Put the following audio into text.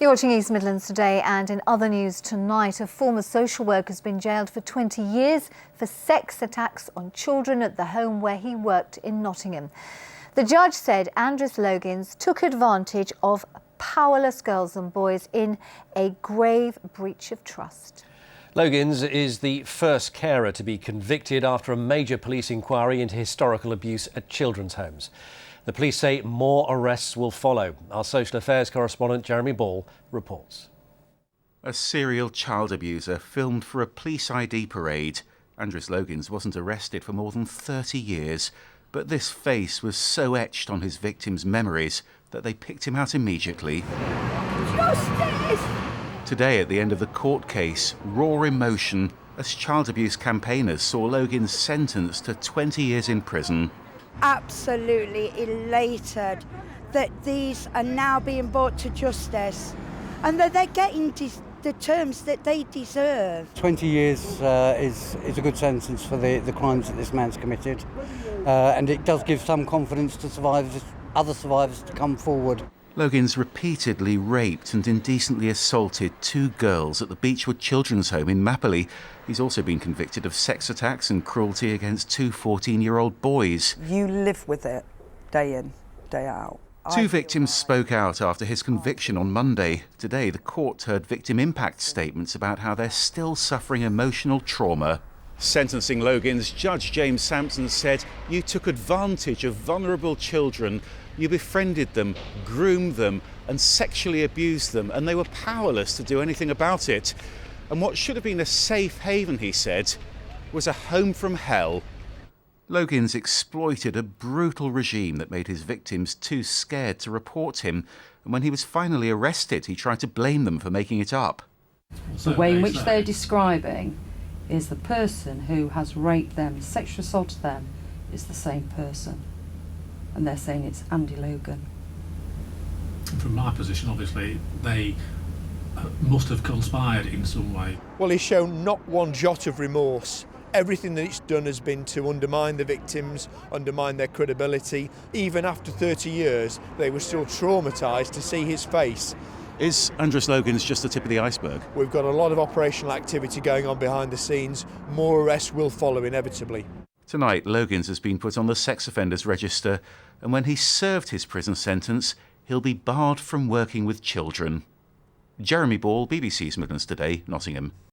You're watching East Midlands today, and in other news tonight, a former social worker has been jailed for 20 years for sex attacks on children at the home where he worked in Nottingham. The judge said Andris Logins took advantage of powerless girls and boys in a grave breach of trust. Logins is the first carer to be convicted after a major police inquiry into historical abuse at children's homes. The police say more arrests will follow. Our social affairs correspondent Jeremy Ball reports. A serial child abuser filmed for a police ID parade. Andris Logins wasn't arrested for more than 30 years, but this face was so etched on his victims' memories that they picked him out immediately. Justice! Today, at the end of the court case, raw emotion as child abuse campaigners saw Logins sentenced to 20 years in prison. Absolutely elated that these are now being brought to justice and that they're getting the terms that they deserve. 20 years is a good sentence for the crimes that this man's committed, and it does give some confidence to survivors, other survivors, to come forward. Logins repeatedly raped and indecently assaulted 2 girls at the Beechwood children's home in Mapley. He's also been convicted of sex attacks and cruelty against 2 14-year-old boys. You live with it day in, day out. 2 victims spoke out after his conviction on Monday. Today, the court heard victim impact statements about how they're still suffering emotional trauma. Sentencing Logins, Judge James Sampson said, "You took advantage of vulnerable children. You befriended them, groomed them and sexually abused them, and they were powerless to do anything about it. And what should have been a safe haven," he said, was a home from hell. Logins exploited a brutal regime that made his victims too scared to report him, and when he was finally arrested, he tried to blame them for making it up. The way in which they're describing is the person who has raped them, sexually assaulted them, is the same person. And they're saying it's Andy Logan. From my position, obviously, they must have conspired in some way. Well, he's shown not one jot of remorse. Everything that it's done has been to undermine the victims, undermine their credibility. Even after 30 years, they were still traumatised to see his face. Is Andris Logins just the tip of the iceberg? We've got a lot of operational activity going on behind the scenes. More arrests will follow inevitably. Tonight, Logins has been put on the sex offenders register, and when he's served his prison sentence, he'll be barred from working with children. Jeremy Ball, BBC's Midlands Today, Nottingham.